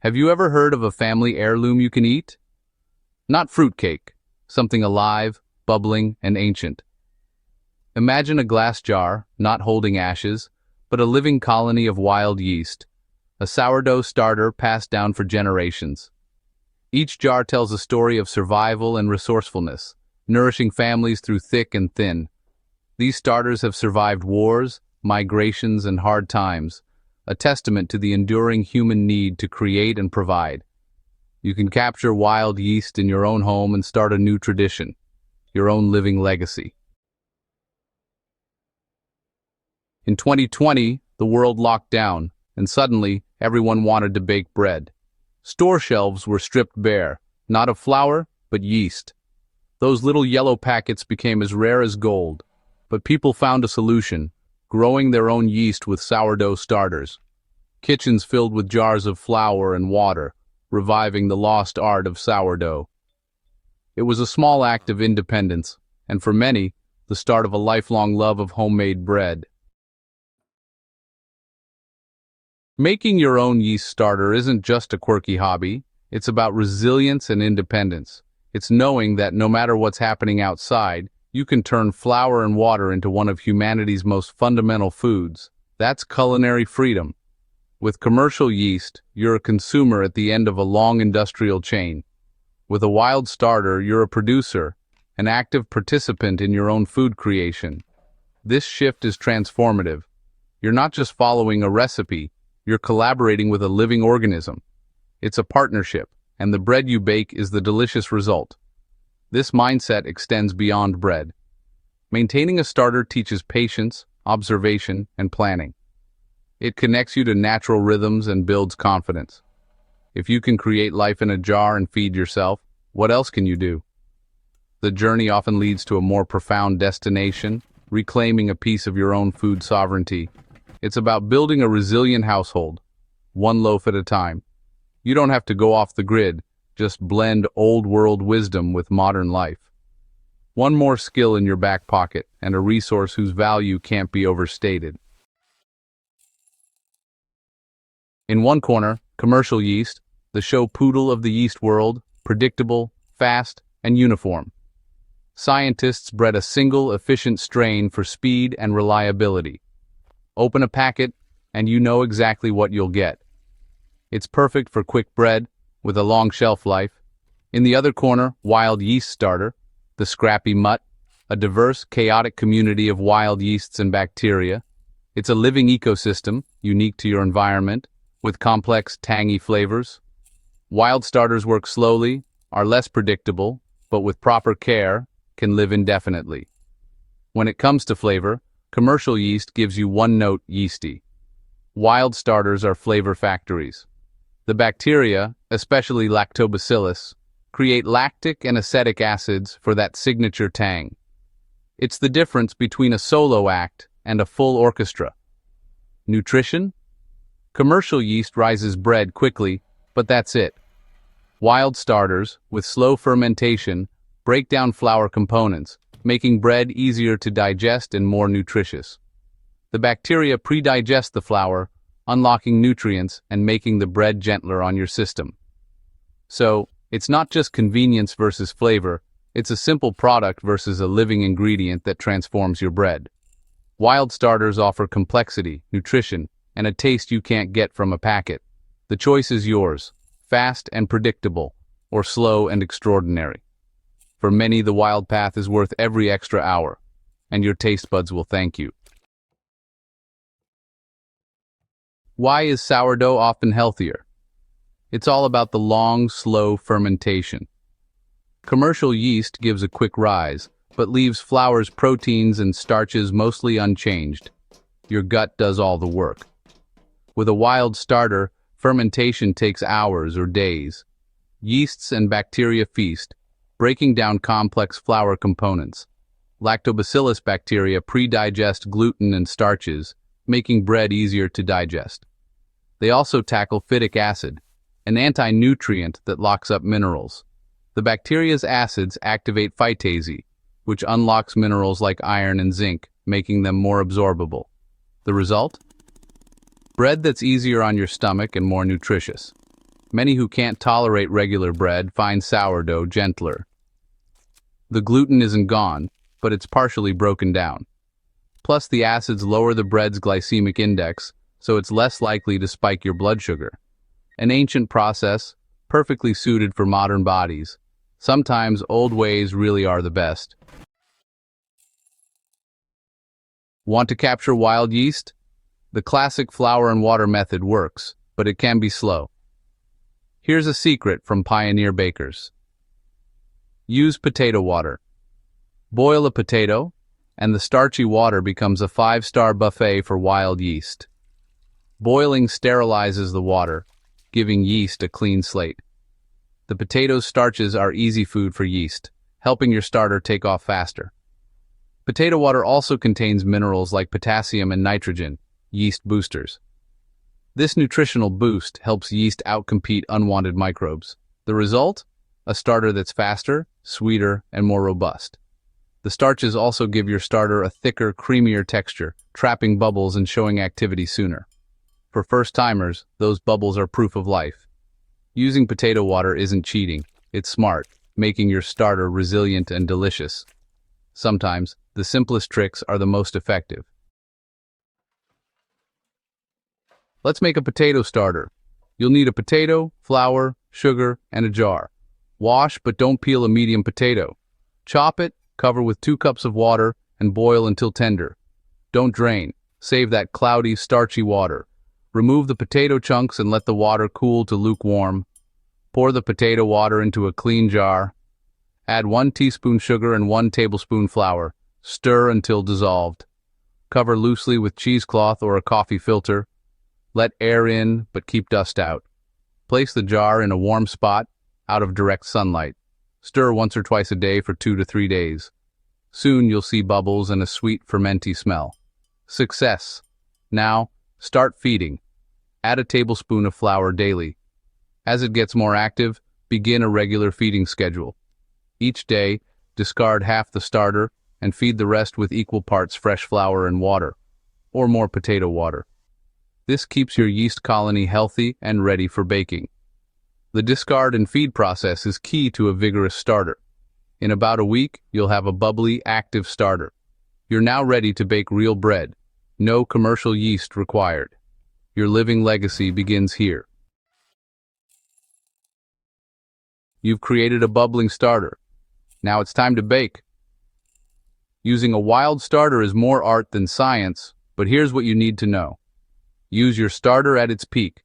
Have you ever heard of a family heirloom you can eat? Not fruitcake, something alive, bubbling, and ancient. Imagine a glass jar, not holding ashes, but a living colony of wild yeast, a sourdough starter passed down for generations. Each jar tells a story of survival and resourcefulness, nourishing families through thick and thin. These starters have survived wars, migrations, and hard times, a testament to the enduring human need to create and provide. You can capture wild yeast in your own home and start a new tradition, your own living legacy. In 2020, the world locked down, and suddenly, everyone wanted to bake bread. Store shelves were stripped bare, not of flour, but yeast. Those little yellow packets became as rare as gold, but people found a solution, growing their own yeast with sourdough starters. Kitchens filled with jars of flour and water, reviving the lost art of sourdough. It was a small act of independence, and for many, the start of a lifelong love of homemade bread. Making your own yeast starter isn't just a quirky hobby, it's about resilience and independence. It's knowing that no matter what's happening outside, you can turn flour and water into one of humanity's most fundamental foods. That's culinary freedom. With commercial yeast, you're a consumer at the end of a long industrial chain. With a wild starter, you're a producer, an active participant in your own food creation. This shift is transformative. You're not just following a recipe, you're collaborating with a living organism. It's a partnership, and the bread you bake is the delicious result. This mindset extends beyond bread. Maintaining a starter teaches patience, observation, and planning. It connects you to natural rhythms and builds confidence. If you can create life in a jar and feed yourself, what else can you do? The journey often leads to a more profound destination, reclaiming a piece of your own food sovereignty. It's about building a resilient household, one loaf at a time. You don't have to go off the grid, just blend old-world wisdom with modern life. One more skill in your back pocket, and a resource whose value can't be overstated. In one corner, commercial yeast, the show poodle of the yeast world, predictable, fast, and uniform. Scientists bred a single, efficient strain for speed and reliability. Open a packet, and you know exactly what you'll get. It's perfect for quick bread, with a long shelf life. In the other corner, wild yeast starter, the scrappy mutt, a diverse, chaotic community of wild yeasts and bacteria. It's a living ecosystem, unique to your environment, with complex, tangy flavors. Wild starters work slowly, are less predictable, but with proper care, can live indefinitely. When it comes to flavor, commercial yeast gives you one-note yeasty. Wild starters are flavor factories. The bacteria, especially lactobacillus, create lactic and acetic acids for that signature tang. It's the difference between a solo act and a full orchestra. Nutrition? Commercial yeast rises bread quickly, but that's it. Wild starters, with slow fermentation, break down flour components, making bread easier to digest and more nutritious. The bacteria pre-digest the flour, unlocking nutrients and making the bread gentler on your system. So, it's not just convenience versus flavor, it's a simple product versus a living ingredient that transforms your bread. Wild starters offer complexity, nutrition, and a taste you can't get from a packet. The choice is yours, fast and predictable, or slow and extraordinary. For many, the wild path is worth every extra hour, and your taste buds will thank you. Why is sourdough often healthier? It's all about the long, slow fermentation. Commercial yeast gives a quick rise, but leaves flour's proteins and starches mostly unchanged. Your gut does all the work. With a wild starter, fermentation takes hours or days. Yeasts and bacteria feast, breaking down complex flour components. Lactobacillus bacteria pre-digest gluten and starches, making bread easier to digest. They also tackle phytic acid, an anti-nutrient that locks up minerals. The bacteria's acids activate phytase, which unlocks minerals like iron and zinc, making them more absorbable. The result? Bread that's easier on your stomach and more nutritious. Many who can't tolerate regular bread find sourdough gentler. The gluten isn't gone, but it's partially broken down. Plus, the acids lower the bread's glycemic index, so it's less likely to spike your blood sugar. An ancient process, perfectly suited for modern bodies. Sometimes old ways really are the best. Want to capture wild yeast? The classic flour and water method works, but it can be slow. Here's a secret from pioneer bakers. Use potato water. Boil a potato, and the starchy water becomes a 5-star buffet for wild yeast. Boiling sterilizes the water, giving yeast a clean slate. The potato's starches are easy food for yeast, helping your starter take off faster. Potato water also contains minerals like potassium and nitrogen, yeast boosters. This nutritional boost helps yeast outcompete unwanted microbes. The result? A starter that's faster, sweeter, and more robust. The starches also give your starter a thicker, creamier texture, trapping bubbles and showing activity sooner. For first-timers, those bubbles are proof of life. Using potato water isn't cheating, it's smart, making your starter resilient and delicious. Sometimes, the simplest tricks are the most effective. Let's make a potato starter. You'll need a potato, flour, sugar, and a jar. Wash but don't peel a medium potato. Chop it, cover with 2 cups of water, and boil until tender. Don't drain. Save that cloudy, starchy water. Remove the potato chunks and let the water cool to lukewarm. Pour the potato water into a clean jar. Add 1 teaspoon sugar and 1 tablespoon flour. Stir until dissolved. Cover loosely with cheesecloth or a coffee filter. Let air in, but keep dust out. Place the jar in a warm spot, out of direct sunlight. Stir once or twice a day for 2 to 3 days. Soon you'll see bubbles and a sweet fermenty smell. Success! Now, start feeding. Add a tablespoon of flour daily. As it gets more active, begin a regular feeding schedule. Each day, discard half the starter and feed the rest with equal parts fresh flour and water, or more potato water. This keeps your yeast colony healthy and ready for baking. The discard and feed process is key to a vigorous starter. In about a week, you'll have a bubbly, active starter. You're now ready to bake real bread. No commercial yeast required. Your living legacy begins here. You've created a bubbling starter. Now it's time to bake. Using a wild starter is more art than science, but here's what you need to know. Use your starter at its peak,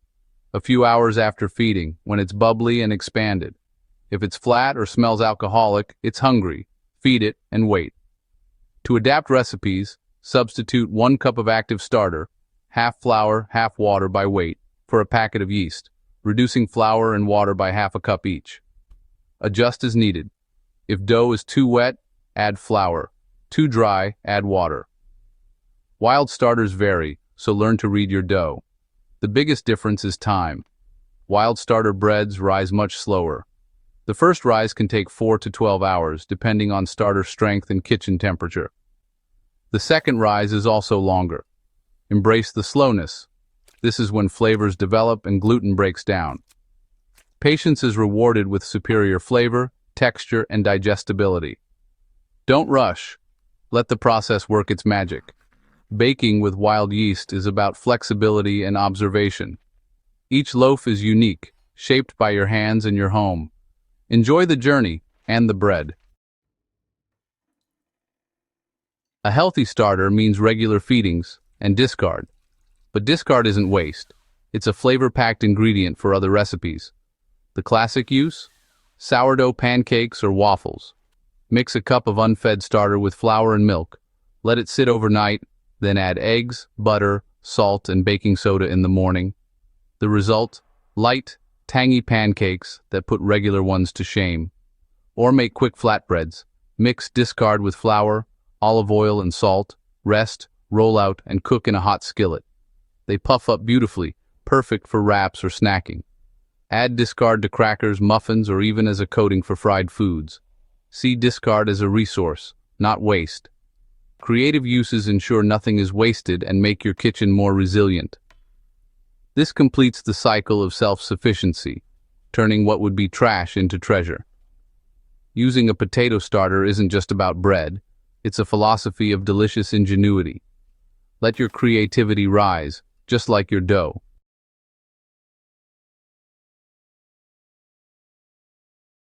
a few hours after feeding, when it's bubbly and expanded. If it's flat or smells alcoholic, it's hungry. Feed it and wait. To adapt recipes, substitute 1 cup of active starter, half flour, half water by weight, for a packet of yeast, reducing flour and water by half a cup each. Adjust as needed. If dough is too wet, add flour. Too dry, add water. Wild starters vary, so learn to read your dough. The biggest difference is time. Wild starter breads rise much slower. The first rise can take 4 to 12 hours, depending on starter strength and kitchen temperature. The second rise is also longer. Embrace the slowness. This is when flavors develop and gluten breaks down. Patience is rewarded with superior flavor, texture, and digestibility. Don't rush. Let the process work its magic. Baking with wild yeast is about flexibility and observation. Each loaf is unique, shaped by your hands and your home. Enjoy the journey and the bread. A healthy starter means regular feedings and discard. But discard isn't waste. It's a flavor-packed ingredient for other recipes. The classic use? Sourdough pancakes or waffles. Mix a cup of unfed starter with flour and milk. Let it sit overnight, then add eggs, butter, salt, and baking soda in the morning. The result? Light, tangy pancakes that put regular ones to shame. Or make quick flatbreads. Mix discard with flour, olive oil, and salt. Rest, roll out, and cook in a hot skillet. They puff up beautifully, perfect for wraps or snacking. Add discard to crackers, muffins, or even as a coating for fried foods. See discard as a resource, not waste. Creative uses ensure nothing is wasted and make your kitchen more resilient. This completes the cycle of self-sufficiency. turning what would be trash into treasure. Using a potato starter isn't just about bread, it's a philosophy of delicious ingenuity. Let your creativity rise, just like your dough.